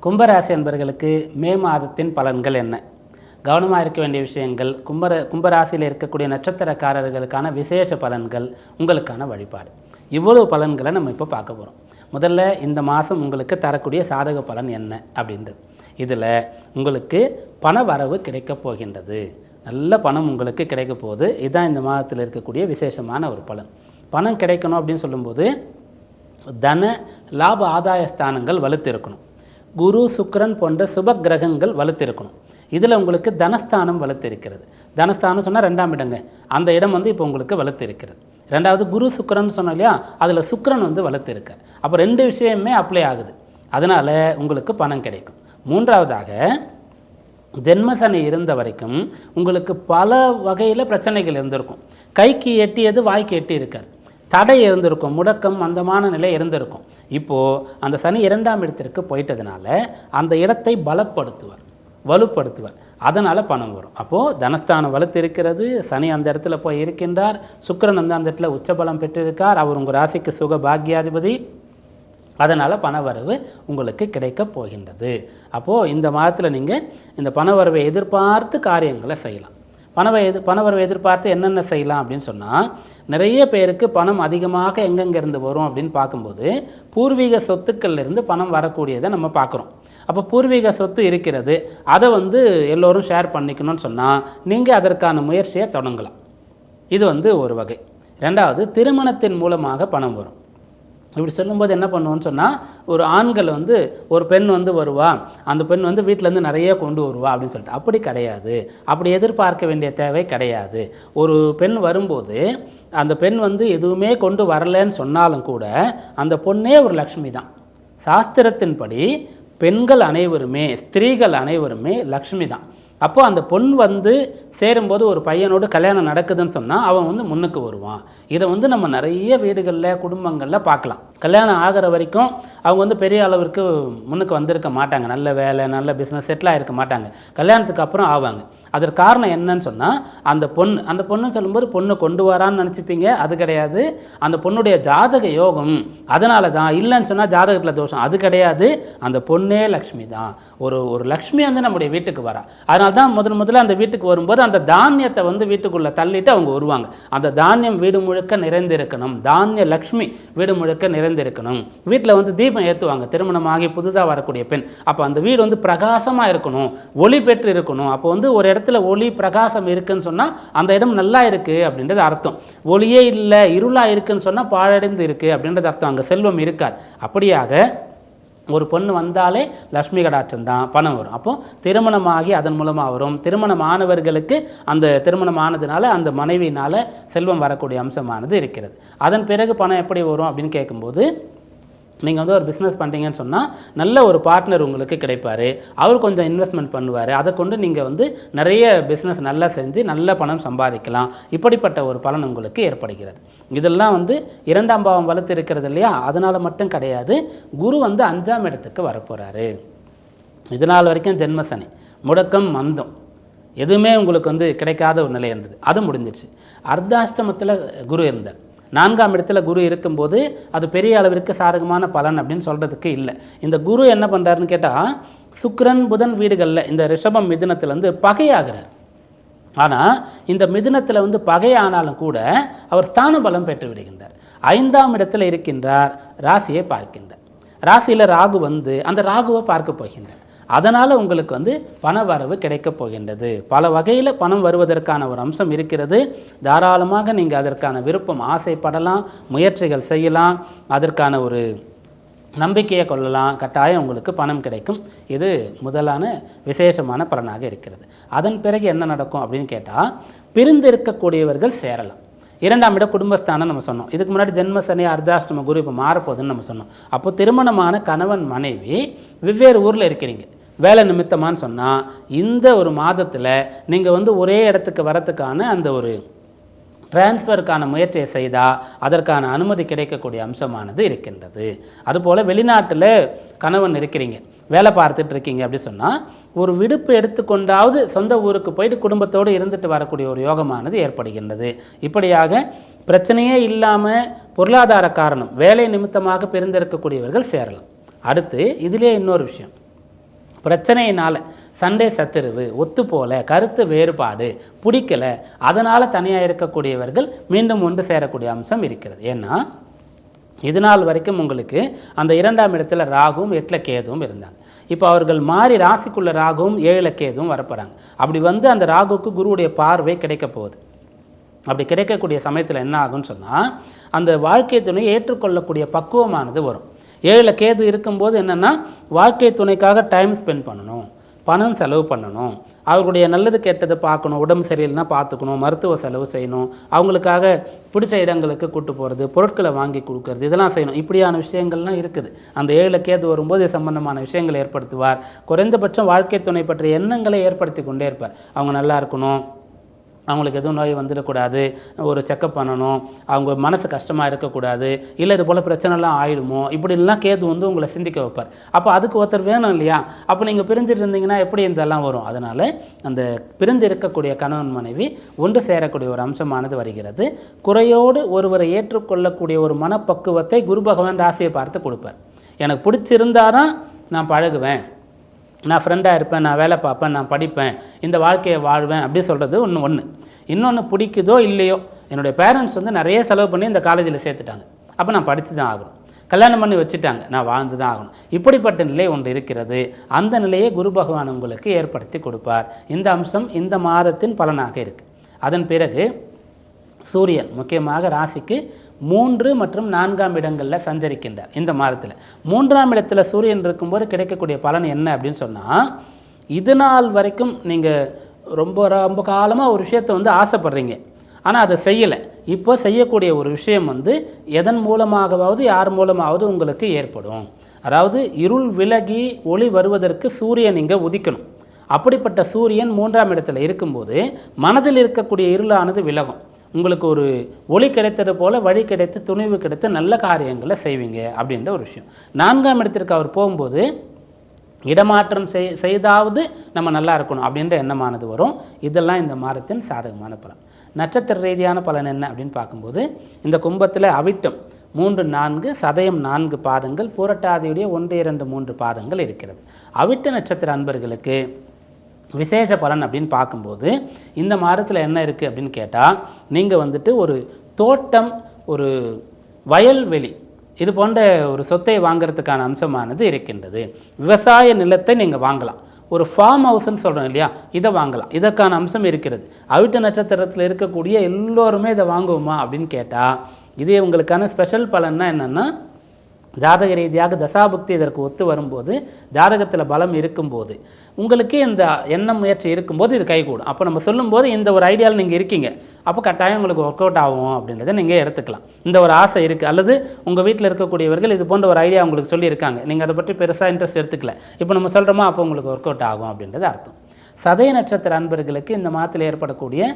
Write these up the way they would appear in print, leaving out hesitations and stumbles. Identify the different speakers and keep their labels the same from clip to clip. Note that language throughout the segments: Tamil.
Speaker 1: கும்பராசி என்பவர்களுக்கு மே மாதத்தின் பலன்கள் என்ன? கவனமாக இருக்க வேண்டிய விஷயங்கள், கும்பராசியில் இருக்கக்கூடிய நட்சத்திரக்காரர்களுக்கான விசேஷ பலன்கள், உங்களுக்கான வழிபாடு, இவ்வளவு பலன்களை நம்ம இப்போ பார்க்க போகிறோம். முதல்ல இந்த மாதம் உங்களுக்கு தரக்கூடிய சாதக பலன் என்ன அப்படின்றது. இதில் உங்களுக்கு பண வரவு கிடைக்கப் போகின்றது. நல்ல பணம் உங்களுக்கு கிடைக்க போகுது. இதுதான் இந்த மாதத்தில் இருக்கக்கூடிய விசேஷமான ஒரு பலன். பணம் கிடைக்கணும் அப்படின்னு சொல்லும்போது தன லாப ஆதாய ஸ்தானங்கள் வலுத்திருக்கணும். குரு சுக்கிரன் போன்ற சுப கிரகங்கள் வலுத்திருக்கணும். இதில் உங்களுக்கு தனஸ்தானம் வலுத்திருக்கிறது. தனஸ்தானம் சொன்னால் 2ஆம் இடங்க, அந்த இடம் இப்போ உங்களுக்கு வலுத்திருக்கிறது. ரெண்டாவது குரு சுக்கிரன் சொன்னோம் இல்லையா, அதில் சுக்கிரன் வலுத்திருக்க. அப்போ 2 விஷயமே அப்ளை ஆகுது. அதனால் உங்களுக்கு பணம் கிடைக்கும். மூன்றாவதாக ஜென்மசனி இருந்த வரைக்கும் உங்களுக்கு பல வகையில் பிரச்சனைகள் இருந்திருக்கும். கைக்கு எட்டியது வாய்க்கு எட்டி இருக்காது. தடை இருந்திருக்கும், முடக்கம், மந்தமான நிலை இருந்திருக்கும். இப்போது அந்த சனி 2ஆம் இடத்திற்கு போயிட்டதுனால அந்த இடத்தை பலப்படுத்துவார், வலுப்படுத்துவார். அதனால் பணம் வரும். அப்போது தனஸ்தானம் வலுத்து இருக்கிறது. சனி அந்த இடத்துல போய் இருக்கின்றார். சுக்கிரன் அந்த இடத்துல உச்சபலம் பெற்றிருக்கார். அவர் உங்கள் ராசிக்கு சுக பாக்கியாதிபதி. அதனால் பணவரவு உங்களுக்கு கிடைக்கப் போகின்றது. அப்போது இந்த மாதத்தில் நீங்கள் இந்த பணவரவை எதிர்பார்த்து காரியங்களை செய்யலாம். பணவரவை எதிர்பார்த்து என்னென்ன செய்யலாம் அப்படின்னு சொன்னால், நிறைய பேருக்கு பணம் அதிகமாக எங்கெங்கேருந்து வரும் அப்படின்னு பார்க்கும்போது பூர்வீக சொத்துக்கள்லேருந்து பணம் வரக்கூடியதை நம்ம பார்க்குறோம். அப்போ பூர்வீக சொத்து இருக்கிறது, அதை எல்லோரும் ஷேர் பண்ணிக்கணும்னு சொன்னால் நீங்கள் அதற்கான முயற்சியை தொடங்கலாம். இது ஒரு வகை. ரெண்டாவது, திருமணத்தின் மூலமாக பணம் வரும். இப்படி சொல்லும்போது என்ன பண்ணுவோன்னு சொன்னால், ஒரு ஆண்கள் ஒரு பெண் வருவா, அந்த பெண் வீட்டிலேருந்து நிறைய கொண்டு வருவா அப்படின்னு சொல்லிட்டு, அப்படி கிடையாது. அப்படி எதிர்பார்க்க வேண்டிய தேவை கிடையாது. ஒரு பெண் வரும்போது அந்த பெண் எதுவுமே கொண்டு வரலன்னு சொன்னாலும் கூட அந்த பொண்ணே ஒரு லக்ஷ்மி தான். சாஸ்திரத்தின்படி பெண்கள் அனைவருமே, ஸ்திரீகள் அனைவருமே லக்ஷ்மி தான். அப்போது அந்த பொண் சேரும்போது ஒரு பையனோடு கல்யாணம் நடக்குதுன்னு சொன்னால் அவன் முன்னுக்கு வருவான். இதை நம்ம நிறைய வீடுகளில், குடும்பங்களில் பார்க்கலாம். கல்யாணம் ஆகிற வரைக்கும் அவங்க பெரிய அளவிற்கு முன்னுக்கு வந்திருக்க மாட்டாங்க. நல்ல வேலை, நல்ல பிஸ்னஸ் செட்டில் ஆகிருக்க மாட்டாங்க. கல்யாணத்துக்கு அப்புறம் ஆவாங்க. அதற்கு காரணம் என்னன்னு சொன்னால், அந்த பொண்ணு சொல்லும்போது பொண்ணு கொண்டு வரான்னு நினச்சிப்பீங்க. அது கிடையாது. அந்த பொண்ணுடைய ஜாதக யோகம். அதனால தான். இல்லைன்னு சொன்னால் ஜாதகத்தில் தோஷம். அது கிடையாது. அந்த பொண்ணே லக்ஷ்மி தான். ஒரு லக்ஷ்மி நம்முடைய வீட்டுக்கு வரா. அதனால தான் முதல்ல அந்த வீட்டுக்கு வரும்போது அந்த தானியத்தை வீட்டுக்குள்ளே தள்ளிட்டு அவங்க வருவாங்க. அந்த தானியம் வீடு முழுக்க நிறைந்திருக்கணும். தானிய லக்ஷ்மி வீடு முழுக்க நிறைந்திருக்கணும். வீட்டில் தீபம் ஏற்றுவாங்க. திருமணமாகி புதுதாக வரக்கூடிய பெண். அப்போ அந்த வீடு பிரகாசமாக இருக்கணும், ஒளி பெற்று இருக்கணும். அப்போ ஒரு இடத்துல ஒளி பிரகாசம் இருக்குன்னு சொன்னால் அந்த இடம் நல்லா இருக்குது அப்படின்றது அர்த்தம். ஒளியே இல்லை, இருளாக இருக்குன்னு சொன்னால் பாழடைந்து இருக்குது அப்படின்றது அர்த்தம். அங்கே செல்வம் இருக்காது. அப்படியாக ஒரு பொண்ணு வந்தாலே லக்ஷ்மி கடாட்சம் தான், பணம் வரும். அப்போது திருமணமாகி அதன் மூலமாக வரும். திருமணமானவர்களுக்கு அந்த திருமணமானதுனால அந்த மனைவியினால் செல்வம் வரக்கூடிய அம்சமானது இருக்கிறது. அதன் பிறகு பணம் எப்படி வரும் அப்படின்னு கேட்கும்போது, நீங்கள் ஒரு பிஸ்னஸ் பண்ணுறீங்கன்னு சொன்னால் நல்ல ஒரு பார்ட்னர் உங்களுக்கு கிடைப்பார். அவர் கொஞ்சம் இன்வெஸ்ட்மெண்ட் பண்ணுவார். அதை கொண்டு நீங்கள் நிறைய பிஸ்னஸ் நல்லா செஞ்சு நல்ல பணம் சம்பாதிக்கலாம். இப்படிப்பட்ட ஒரு பலன் உங்களுக்கு ஏற்படுகிறது. இதெல்லாம் 2ஆம் பாவம் வலுத்து இருக்கிறது இல்லையா, அதனால் மட்டும் கிடையாது. குரு 5ஆம் இடத்துக்கு வரப்போகிறாரு. இதனால் வரைக்கும் ஜென்மசனி, முடக்கம், மந்தம், எதுவுமே உங்களுக்கு கிடைக்காத ஒரு நிலை இருந்தது. அது முடிஞ்சிச்சு. அர்த்தாஷ்டமத்தில் குரு இருந்தார். 4ஆம் இடத்துல குரு இருக்கும்போது அது பெரிய அளவிற்கு சாதகமான பலன் அப்படின்னு சொல்கிறதுக்கு இல்லை. இந்த குரு என்ன பண்ணுறாருன்னு கேட்டால், சுக்கிரன் புதன் வீடுகளில் இந்த ரிஷபம் மிதுனத்தில் பகையாகிறார். ஆனால் இந்த மிதுனத்தில் பகையானாலும் கூட அவர் ஸ்தான பலம் பெற்று விடுகின்றார். 5ஆம் இடத்துல இருக்கின்றார். ராசியை பார்க்கின்றார். ராசியில் ராகு அந்த ராகுவை பார்க்க போகின்றார். அதனால் உங்களுக்கு பண வரவு கிடைக்கப் போகின்றது. பல வகையில் பணம் வருவதற்கான ஒரு அம்சம் இருக்கிறது. தாராளமாக நீங்கள் அதற்கான விருப்பம், ஆசைப்படலாம், முயற்சிகள் செய்யலாம், அதற்கான ஒரு நம்பிக்கையை கொள்ளலாம். கட்டாயம் உங்களுக்கு பணம் கிடைக்கும். இது முதலான விசேஷமான பலனாக இருக்கிறது. அதன் பிறகு என்ன நடக்கும் அப்படின்னு கேட்டால், பிரிந்து இருக்கக்கூடியவர்கள் சேரலாம். 2ஆம் இடம் குடும்பஸ்தானம் நம்ம சொன்னோம். இதுக்கு முன்னாடி ஜென்மசனி, அர்த்தாஷ்டம குரு இப்போ மாறப்போகுதுன்னு நம்ம சொன்னோம். அப்போ திருமணமான கணவன் மனைவி வெவ்வேறு ஊரில் இருக்கிறீங்க, வேலை நிமித்தமானு சொன்னால், இந்த ஒரு மாதத்தில் நீங்கள் ஒரே இடத்துக்கு வரத்துக்கான அந்த ஒரு டிரான்ஸ்ஃபருக்கான முயற்சியை செய்தால் அதற்கான அனுமதி கிடைக்கக்கூடிய அம்சமானது இருக்கின்றது. அதுபோல் வெளிநாட்டில் கணவன் இருக்கிறீங்க, வேலை பார்த்துட்டு இருக்கீங்க அப்படி சொன்னால், ஒரு விடுப்பு எடுத்துக்கொண்டாவது சொந்த ஊருக்கு போயிட்டு குடும்பத்தோடு இருந்துட்டு வரக்கூடிய ஒரு யோகமானது ஏற்படுகின்றது. இப்படியாக பிரச்சனையே இல்லாமல் பொருளாதார காரணம், வேலை நிமித்தமாக பிரிந்திருக்கக்கூடியவர்கள் சேரலாம். அடுத்து இதிலே இன்னொரு விஷயம், பிரச்சனையினால் சண்டை சத்துருவு, ஒத்து போல, கருத்து வேறுபாடு, பிடிக்கலை, அதனால் தனியாக இருக்கக்கூடியவர்கள் மீண்டும் ஒன்று சேரக்கூடிய அம்சம் இருக்கிறது. ஏன்னா இது நாள் வரைக்கும் உங்களுக்கு அந்த 2ஆம் இடத்துல ராகுவும் 8ல் கேதுவும் இருந்தாங்க. இப்போ அவர்கள் மாறி ராசிக்குள்ள ராகுவும் 7ல் கேதுவும் வரப்போகிறாங்க. அப்படி வந்து அந்த ராகுவுக்கு குருவுடைய பார்வை கிடைக்க போகுது. அப்படி கிடைக்கக்கூடிய சமயத்தில் என்ன ஆகும்னு சொன்னால் அந்த வாழ்க்கை துணையை ஏற்றுக்கொள்ளக்கூடிய பக்குவமானது வரும். 7ல் கேது இருக்கும்போது என்னென்னா வாழ்க்கை துணைக்காக டைம் ஸ்பெண்ட் பண்ணணும், பணம் செலவு பண்ணணும், அவர்களுடைய நல்லது கெட்டது பார்க்கணும், உடம்பு சரியில்லைன்னா பார்த்துக்கணும், மருத்துவ செலவு செய்யணும், அவங்களுக்காக பிடிச்ச இடங்களுக்கு கூட்டு போகிறது, பொருட்களை வாங்கி கொடுக்கறது, இதெல்லாம் செய்யணும். இப்படியான விஷயங்கள்லாம் இருக்குது. அந்த 7ல் கேது வரும்போது இது சம்பந்தமான விஷயங்களை ஏற்படுத்துவார். குறைந்தபட்சம் வாழ்க்கை துணை பற்றிய எண்ணங்களை ஏற்படுத்தி கொண்டே இருப்பார். அவங்க நல்லா இருக்கணும், அவங்களுக்கு எதுவும் நோய் வந்துடக்கூடாது, ஒரு செக்கப் பண்ணணும், அவங்க மனசு கஷ்டமாக இருக்கக்கூடாது, இல்லை இது போல் பிரச்சனைலாம் ஆகிடுமோ, இப்படிலாம் கேது வந்து உங்களை சிந்திக்க வைப்பார். அப்போ அதுக்கு ஒருத்தர் வேணும் இல்லையா? அப்போ நீங்கள் பிரிஞ்சுட்டு இருந்தீங்கன்னா எப்படி இதெல்லாம் வரும்? அதனால் அந்த பிரிந்து இருக்கக்கூடிய கணவன் மனைவி ஒன்று சேரக்கூடிய ஒரு அம்சமானது வருகிறது. குறையோடு ஒருவரை ஏற்றுக்கொள்ளக்கூடிய ஒரு மனப்பக்குவத்தை குரு பகவான் ராசியை பார்த்து கொடுப்பார். எனக்கு பிடிச்சிருந்தாதான் நான் பழகுவேன், நான் ஃப்ரெண்டாக இருப்பேன், நான் வேலை பார்ப்பேன், நான் படிப்பேன், இந்த வாழ்க்கையை வாழ்வேன் அப்படி சொல்கிறது ஒன்று. இன்னொன்று பிடிக்குதோ இல்லையோ, என்னுடைய பேரண்ட்ஸ் வந்து நிறைய செலவு பண்ணி இந்த காலேஜில் சேர்த்துட்டாங்க, அப்போ நான் படித்து தான் ஆகணும், கல்யாணம் பண்ணி வச்சுட்டாங்க, நான் வாழ்ந்து தான் ஆகணும், இப்படிப்பட்ட நிலை ஒன்று இருக்கிறது. அந்த நிலையை குரு பகவான் உங்களுக்கு ஏற்படுத்தி கொடுப்பார். இந்த அம்சம் இந்த மாதத்தின் பலனாக இருக்குது. அதன் பிறகு சூரியன் முக்கியமாக ராசிக்கு 3 மற்றும் 4ஆம் இடங்களில் சஞ்சரிக்கின்றார். இந்த மாதத்தில் 3ஆம் இடத்துல சூரியன் இருக்கும்போது கிடைக்கக்கூடிய பலன் என்ன அப்படின்னு சொன்னால், இது நாள் வரைக்கும் நீங்கள் ரொம்ப ரொம்ப காலமாக ஒரு விஷயத்தை வந்து ஆசைப்படுறீங்க, ஆனால் அதை செய்யலை. இப்போ செய்யக்கூடிய ஒரு விஷயம் வந்து எதன் மூலமாகவாவது யார் மூலமாவது உங்களுக்கு ஏற்படும். அதாவது இருள் விலகி ஒளி வருவதற்கு சூரியன் இங்கே உதிக்கணும். அப்படிப்பட்ட சூரியன் 3ஆம் இடத்துல இருக்கும்போது மனதில் இருக்கக்கூடிய இருளானது விலகும். உங்களுக்கு ஒரு ஒளி கிடைத்தது போல் வழி கிடைத்து துணிவு கிடைத்து நல்ல காரியங்களை செய்வீங்க அப்படின்ற ஒரு விஷயம். 4ஆம் இடத்திற்கு அவர் போகும்போது இடமாற்றம் செய்தாவது நம்ம நல்லா இருக்கணும் அப்படின்ற எண்ணமானது வரும். இதெல்லாம் இந்த மாதத்தின் சாதகமான பலன். நட்சத்திர ரீதியான பலன் என்ன அப்படின்னு பார்க்கும்போது, இந்த கும்பத்தில் அவிட்டம் 3, 4, சதயம் 4 பாதங்கள், பூரட்டாதியுடைய 1, 2, 3 பாதங்கள் இருக்கிறது. அவிட்ட நட்சத்திர அன்பர்களுக்கு விசேஷ பலன் அப்படின்னு பார்க்கும்போது இந்த மாதத்தில் என்ன இருக்குது அப்படின்னு கேட்டால், நீங்கள் வந்துட்டு ஒரு தோட்டம், ஒரு வயல்வெளி, இது போன்ற ஒரு சொத்தை வாங்கிறதுக்கான அம்சமானது இருக்கின்றது. விவசாய நிலத்தை நீங்கள் வாங்கலாம், ஒரு ஃபார்ம் ஹவுஸ்ன்னு சொல்கிறோம் இல்லையா, இதை வாங்கலாம், இதற்கான அம்சம் இருக்கிறது. அவிட்ட நட்சத்திரத்தில் இருக்கக்கூடிய எல்லோருமே இதை வாங்குவோமா அப்படின்னு கேட்டால், இது உங்களுக்கான ஸ்பெஷல் பலன்னா என்னென்னா, ஜாதக ரீதியாக தசாபுக்தி இதற்கு ஒத்து வரும்போது, ஜாதகத்தில் பலம் இருக்கும்போது, உங்களுக்கு இந்த எண்ணம் முயற்சி இருக்கும்போது இது கைகூடும். அப்போ நம்ம சொல்லும்போது இந்த ஒரு ஐடியாவில் நீங்கள் இருக்கீங்க, அப்போ கட்டாயம் உங்களுக்கு ஒர்க் அவுட் ஆகும் அப்படின்றத நீங்கள் எடுத்துக்கலாம். இந்த ஒரு ஆசை இருக்குது, அல்லது உங்கள் வீட்டில் இருக்கக்கூடியவர்கள் இது போன்ற ஒரு ஐடியா உங்களுக்கு சொல்லியிருக்காங்க, நீங்கள் அதை பற்றி பெருசாக இன்ட்ரெஸ்ட் எடுத்துக்கல, இப்போ நம்ம சொல்கிறோமா, அப்போ உங்களுக்கு ஒர்க் அவுட் ஆகும் அப்படின்றது அர்த்தம். சதய நட்சத்திர அன்பர்களுக்கு இந்த மாதத்தில் ஏற்படக்கூடிய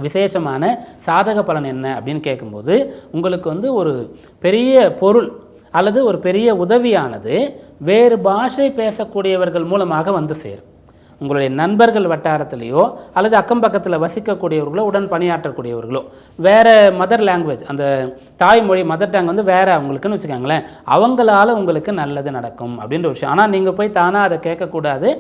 Speaker 1: விசேஷமான சாதக பலன் என்ன அப்படின்னு கேட்கும்போது, உங்களுக்கு வந்து ஒரு பெரிய பொருள் அல்லது ஒரு பெரிய உதவியானது வேறு பாஷை பேசக்கூடியவர்கள் மூலமாக வந்து சேரும். உங்களுடைய நண்பர்கள் வட்டாரத்திலேயோ அல்லது அக்கம் பக்கத்தில் வசிக்கக்கூடியவர்களோ, உடன் பணியாற்றக்கூடியவர்களோ, வேறு மதர் லாங்குவேஜ், அந்த தாய்மொழி மதர் டங் வந்து வேறு அவங்களுக்குன்னு வச்சுக்கோங்களேன், அவங்களால உங்களுக்கு நல்லது நடக்கும் அப்படின்ற விஷயம். ஆனால் நீங்கள் போய் தானாக அதை கேட்கக்கூடாது.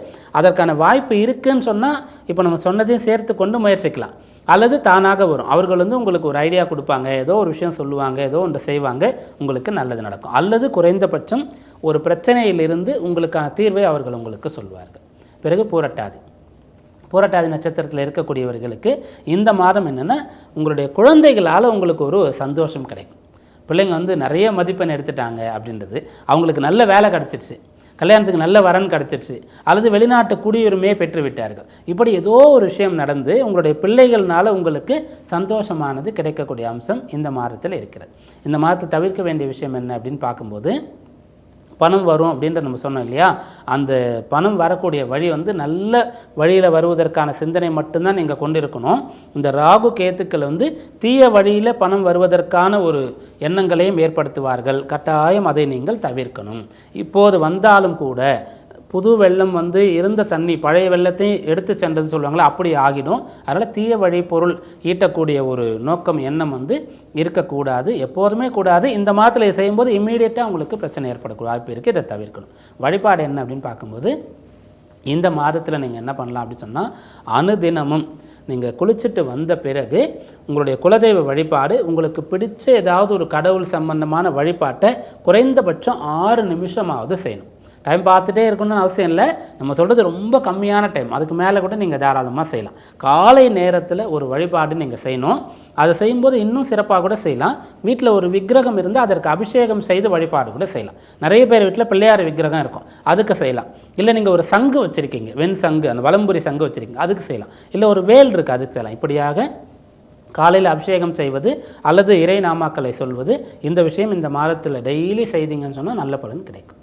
Speaker 1: அதற்கான வாய்ப்பு இருக்குதுன்னு சொன்னால் இப்போ நம்ம சொன்னதையும் சேர்த்து கொண்டு முயற்சிக்கலாம், அல்லது தானாக வரும். அவர்கள் வந்து உங்களுக்கு ஒரு ஐடியா கொடுப்பாங்க, ஏதோ ஒரு விஷயம் சொல்லுவாங்க, ஏதோ ஒன்று செய்வாங்க, உங்களுக்கு நல்லது நடக்கும். அல்லது குறைந்தபட்சம் ஒரு பிரச்சனையிலிருந்து உங்களுக்கான தீர்வை அவர்கள் உங்களுக்கு சொல்வார்கள். பிறகு பூரட்டாதி நட்சத்திரத்தில் இருக்கக்கூடியவர்களுக்கு இந்த மாதம் என்னென்னா, உங்களுடைய குழந்தைகளால் உங்களுக்கு ஒரு சந்தோஷம் கிடைக்கும். பிள்ளைங்க வந்து நிறைய மதிப்பெண் எடுத்துட்டாங்க அப்படின்றது, அவங்களுக்கு நல்ல வேலை கிடச்சிடுச்சு, கல்யாணத்துக்கு நல்ல வரன் கிடச்சிடுச்சு, அல்லது வெளிநாட்டு குடியுரிமையை பெற்று விட்டார்கள், இப்படி ஏதோ ஒரு விஷயம் நடந்து உங்களுடைய பிள்ளைகள்னால உங்களுக்கு சந்தோஷமானது கிடைக்கக்கூடிய அம்சம் இந்த மாதத்தில் இருக்கிறது. இந்த மாதத்தில் தவிர்க்க வேண்டிய விஷயம் என்ன அப்படின்னு பார்க்கும்போது, பணம் வரும் அப்படின்ற நம்ம சொன்னோம் இல்லையா, அந்த பணம் வரக்கூடிய வழி வந்து நல்ல வழியில் வருவதற்கான சிந்தனை மட்டும்தான் நீங்கள் கொண்டிருக்கணும். இந்த ராகு கேத்துக்கள் வந்து தீய வழியில் பணம் வருவதற்கான ஒரு எண்ணங்களையும் ஏற்படுத்துவார்கள். கட்டாயம் அதை நீங்கள் தவிர்க்கணும். இப்போது வந்தாலும் கூட புது வெள்ளம் வந்து இருந்த தண்ணி பழைய வெள்ளத்தையும் எடுத்து சென்றது சொல்லுவாங்களே, அப்படி ஆகிடும். அதனால் தீய வழி பொருள் ஈட்டக்கூடிய ஒரு நோக்கம் எண்ணம் வந்து இருக்கக்கூடாது, எப்போதுமே கூடாது. இந்த மாதத்தில் இதை செய்யும்போது இம்மீடியட்டாக உங்களுக்கு பிரச்சனை ஏற்படக்கூடிய வாய்ப்பு இருக்குது. இதை தவிர்க்கணும். வழிபாடு என்ன அப்படின்னு பார்க்கும்போது, இந்த மாதத்தில் நீங்கள் என்ன பண்ணலாம் அப்படின்னு சொன்னால், அனுதினமும் நீங்கள் குளிச்சுட்டு வந்த பிறகு உங்களுடைய குலதெய்வ வழிபாடு, உங்களுக்கு பிடிச்ச ஏதாவது ஒரு கடவுள் சம்பந்தமான வழிபாட்டை குறைந்தபட்சம் 6 நிமிஷமாவது செய்யணும். டைம் பார்த்துட்டே இருக்கணும்னு அவசியம் இல்லை. நம்ம சொல்கிறது ரொம்ப கம்மியான டைம், அதுக்கு மேலே கூட நீங்கள் தாராளமாக செய்யலாம். காலை நேரத்தில் ஒரு வழிபாடு நீங்கள் செய்யணும். அதை செய்யும்போது இன்னும் சிறப்பாக கூட செய்யலாம். வீட்டில் ஒரு விக்கிரகம் இருந்தால் அதற்கு அபிஷேகம் செய்து வழிபாடு கூட செய்யலாம். நிறைய பேர் வீட்டில் பிள்ளையார் விக்கிரகம் இருக்கும், அதுக்கு செய்யலாம். இல்லை நீங்கள் ஒரு சங்கு வச்சுருக்கீங்க, வெண் சங்கு, அந்த வலம்புரி சங்கு வச்சுருக்கீங்க, அதுக்கு செய்யலாம். இல்லை ஒரு வேல் இருக்குது, அதுக்கு செய்யலாம். இப்படியாக காலையில் அபிஷேகம் செய்வது அல்லது இறை நாமாக்களை சொல்வது, இந்த விஷயம் இந்த மாதத்தில் டெய்லி செய்தீங்கன்னு சொன்னால் நல்ல பலன் கிடைக்கும்.